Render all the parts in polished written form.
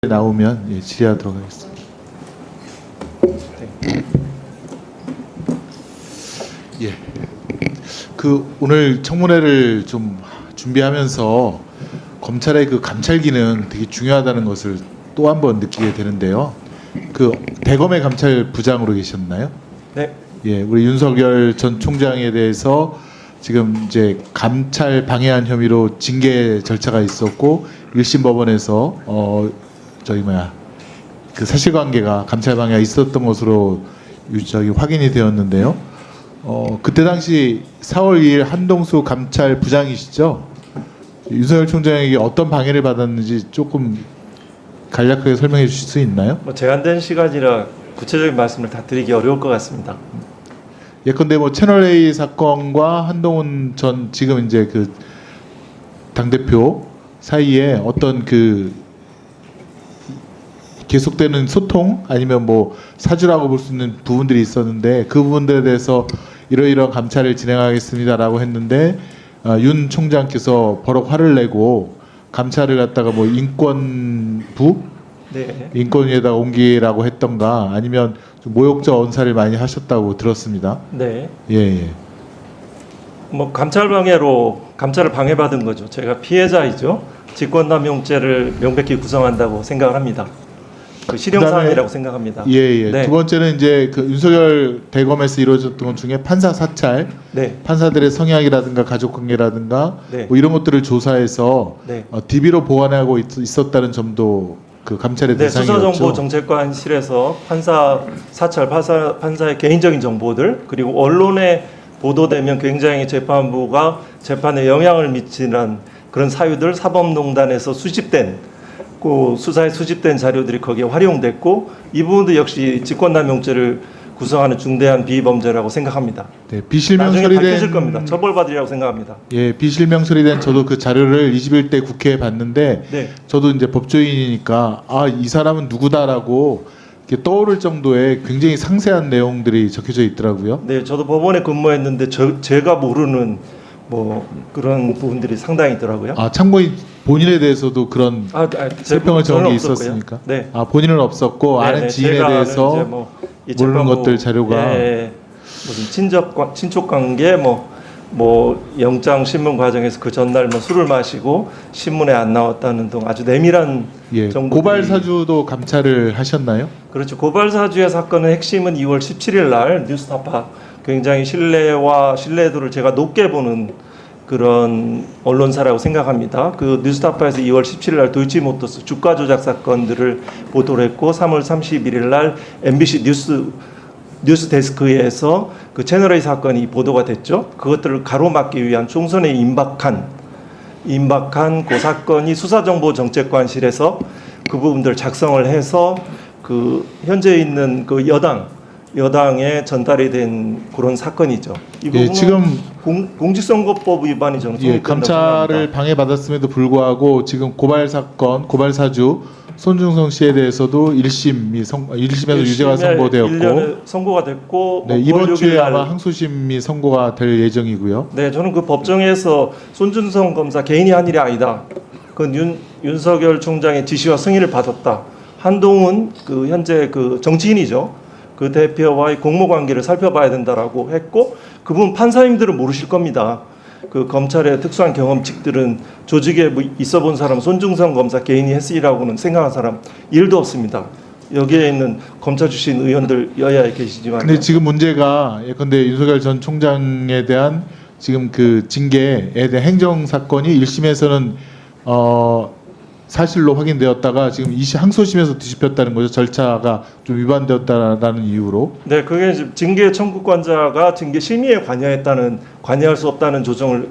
나오면 질의하도록 하겠습니다. 예. 오늘 청문회를 좀 준비하면서 검찰의 그 감찰 기능 되게 중요하다는 것을 또 한 번 느끼게 되는데요. 대검의 감찰부장으로 계셨나요? 네. 예, 우리 윤석열 전 총장에 대해서 지금 이제 감찰 방해한 혐의로 징계 절차가 있었고 1심 법원에서 그 사실관계가 감찰 방해가 있었던 것으로 확인이 되었는데요. 그때 당시 4월 2일 한동수 감찰부장이시죠? 윤석열 총장에게 어떤 방해를 받았는지 조금 간략하게 설명해 주실 수 있나요? 제한된 시간이라 구체적인 말씀을 다 드리기 어려울 것 같습니다. 예컨대 채널A 사건과 한동훈 전 지금 이제 그 당대표 사이에 어떤 계속되는 소통 아니면 사주라고 볼 수 있는 부분들이 있었는데 그 부분들에 대해서 이러이러한 감찰을 진행하겠습니다라고 했는데 윤 총장께서 버럭 화를 내고 감찰을 갖다가 인권부 네. 인권위에다 옮기라고 했던가 아니면 좀 모욕적 언사를 많이 하셨다고 들었습니다. 네. 예. 감찰 방해로 감찰을 방해받은 거죠. 제가 피해자이죠. 직권남용죄를 명백히 구성한다고 생각을 합니다. 실형 사안이라고 생각합니다. 예. 네. 두 번째는 이제 윤석열 대검에서 이루어졌던 것 중에 판사 사찰, 네. 판사들의 성향이라든가 가족관계라든가 네. 이런 것들을 조사해서 네. DB로 보관하고 있었다는 점도 그 감찰의 네, 대상이었죠. 수사정보정책관실에서 판사 사찰, 판사의 개인적인 정보들 그리고 언론에 보도되면 굉장히 재판부가 재판에 영향을 미치는 그런 사유들 사법농단에서 수집된 수사에 수집된 자료들이 거기에 활용됐고 이 부분도 역시 직권남용죄를 구성하는 중대한 비범죄라고 생각합니다. 네, 비실명 나중에 처리된 밝혀질 겁니다. 처벌받으리라고 생각합니다. 예, 비실명 처리된 저도 그 자료를 21대 국회에 봤는데 네. 저도 이제 법조인이니까 이 사람은 누구다라고 이렇게 떠오를 정도의 굉장히 상세한 내용들이 적혀져 있더라고요. 네, 저도 법원에 근무했는데 제가 모르는 그런 부분들이 상당히 있더라고요. 참고인 본인에 대해서도 그런 설명을 적은 게 있었습니까? 네. 본인은 없었고 아는 지인에 대해서 모르는 것들 자료가 무슨 친족 관계 영장 신문 과정에서 그 전날 술을 마시고 신문에 안 나왔다는 등 아주 내밀한 정보들이. 고발 사주도 감찰을 하셨나요? 그렇죠. 고발 사주의 사건의 핵심은 2월 17일 날 뉴스타파 굉장히 신뢰와 신뢰도를 제가 높게 보는 그런 언론사라고 생각합니다. 그 뉴스타파에서 2월 17일 날 도이치모터스 주가 조작 사건들을 보도를 했고 3월 31일 날 MBC 뉴스 데스크에서 그 채널A 사건이 보도가 됐죠. 그것들을 가로막기 위한 총선에 임박한 그 사건이 수사정보정책관실에서 그 부분들 작성을 해서 현재 있는 여당에 전달이 된 그런 사건이죠. 이 부분은 지금 공직선거법 위반이 저는 감찰을 방해받았음에도 불구하고 지금 고발 사주 손중성 씨에 대해서도 1심에서 유죄가 선고되었고 1년에 선고가 됐고 이번 주에 아마 항소심이 선고가 될 예정이고요. 네, 저는 그 법정에서 손준성 검사 개인이 한 일이 아니다. 윤석열 총장의 지시와 승인을 받았다. 한동훈 현재 정치인이죠. 그 대표와의 공모 관계를 살펴봐야 된다라고 했고 그분 판사님들은 모르실 겁니다. 그 검찰의 특수한 경험칙들은 조직에 있어 본 사람 손중성 검사 개인이 했으리라고는 생각한 사람 1도 없습니다. 여기에 있는 검찰 출신 의원들 여야에 계시지만 근데 지금 문제가 예컨대 윤석열 전 총장에 대한 지금 그 징계에 대한 행정 사건이 1심에서는 사실로 확인되었다가 지금 항소심에서 뒤집혔다는 거죠. 절차가 좀 위반되었다라는 이유로. 네, 그게 징계 청구권자가 징계 심의에 관여할 수 없다는 조정을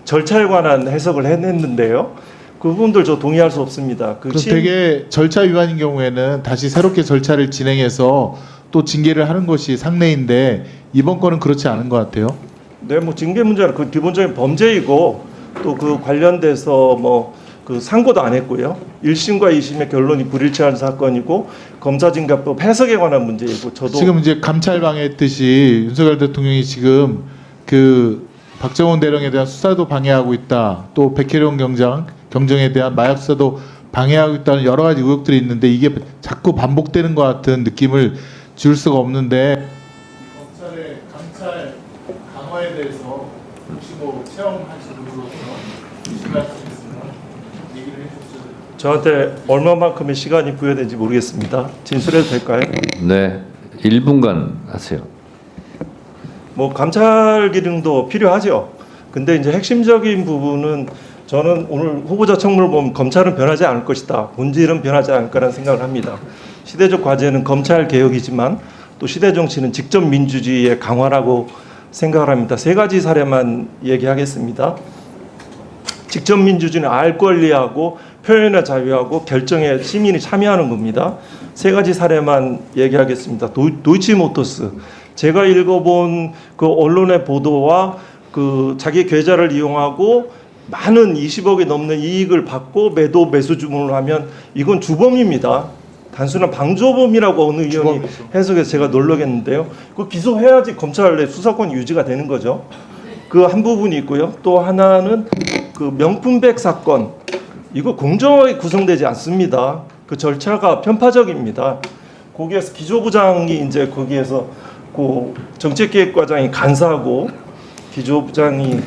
절차에 관한 해석을 했는데요. 그 부분들 저 동의할 수 없습니다. 그럼 되게 절차 위반인 경우에는 다시 새롭게 절차를 진행해서 또 징계를 하는 것이 상례인데 이번 건은 그렇지 않은 것 같아요. 네, 징계 문제는 기본적인 범죄이고 또 관련돼서 상고도 안 했고요. 1심과 2심의 결론이 불일치한 사건이고 검사징계법 해석에 관한 문제이고 지금 이제 감찰 방해했듯이 윤석열 대통령이 지금 박정훈 대령에 대한 수사도 방해하고 있다. 또 백혜령 경정에 대한 마약 수사도 방해하고 있다는 여러 가지 의혹들이 있는데 이게 자꾸 반복되는 것 같은 느낌을 지울 수가 없는데 검찰의 감찰 강화에 대해서 혹시 뭐 체험하신 분으로서 의심할 수 있으면 얘기를 해주세요. 저한테 얼마만큼의 시간이 부여된지 모르겠습니다. 진술해도 될까요? 네, 1분간 하세요. 뭐 감찰 기능도 필요하죠. 근데 이제 핵심적인 부분은 저는 오늘 후보자 청문을 보면 검찰은 변하지 않을 것이다. 본질은 변하지 않을 거라는 생각을 합니다. 시대적 과제는 검찰 개혁이지만 또 시대 정치는 직접 민주주의의 강화라고 생각을 합니다. 세 가지 사례만 얘기하겠습니다. 직접 민주주의는 알 권리하고 표현의 자유하고 결정에 시민이 참여하는 겁니다. 세 가지 사례만 얘기하겠습니다. 도이치모터스, 제가 읽어본 그 언론의 보도와 그 자기 계좌를 이용하고 많은 20억이 넘는 이익을 받고 매수 주문을 하면 이건 주범입니다. 단순한 방조범이라고 어느 의원이 주범이죠. 해석해서 제가 놀라겠는데요. 그 기소해야지 검찰 내 수사권이 유지가 되는 거죠. 그 한 부분이 있고요. 또 하나는 그 명품백 사건, 이거 공정하게 구성되지 않습니다. 그 절차가 편파적입니다. 거기에서 기조부장이 이제 거기에서 그 정책기획과장이 간사하고 기조부장이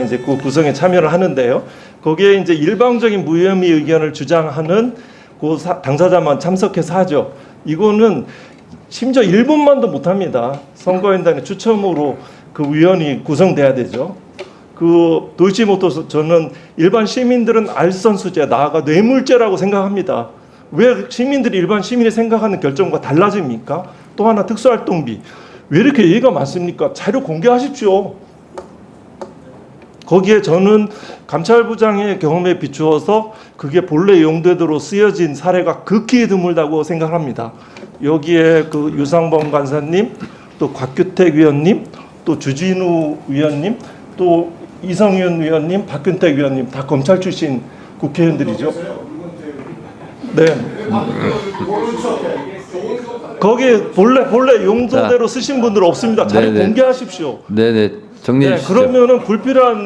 이제 그 구성에 참여를 하는데요. 거기에 이제 일방적인 무혐의 의견을 주장하는 그 당사자만 참석해서 하죠. 이거는 심지어 1분만도 못합니다. 선거인단의 추첨으로 그 위원이 구성돼야 되죠. 그 도이치모터스 저는 일반 시민들은 알선수재, 나아가 뇌물죄라고 생각합니다. 왜 시민들이 일반 시민이 생각하는 결정과 달라집니까? 또 하나 특수활동비. 왜 이렇게 얘기가 많습니까? 자료 공개하십시오. 거기에 저는 감찰부장의 경험에 비추어서 그게 본래 용도대로 쓰여진 사례가 극히 드물다고 생각합니다. 여기에 그 유상범 간사님, 또 곽규택 위원님, 또 주진우 위원님, 또 이성윤 위원님, 박균택 위원님 다 검찰 출신 국회의원들이죠. 네. 거기에 본래 용도대로 쓰신 분들 없습니다. 자료 네네. 공개하십시오. 네네, 정리해 네, 주시죠. 그러면은 불필요한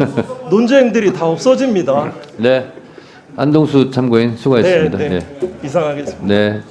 논쟁들이 다 없어집니다. 네, 안동수 참고인 수고하셨습니다. 네, 네, 네. 이상하겠습니다. 네.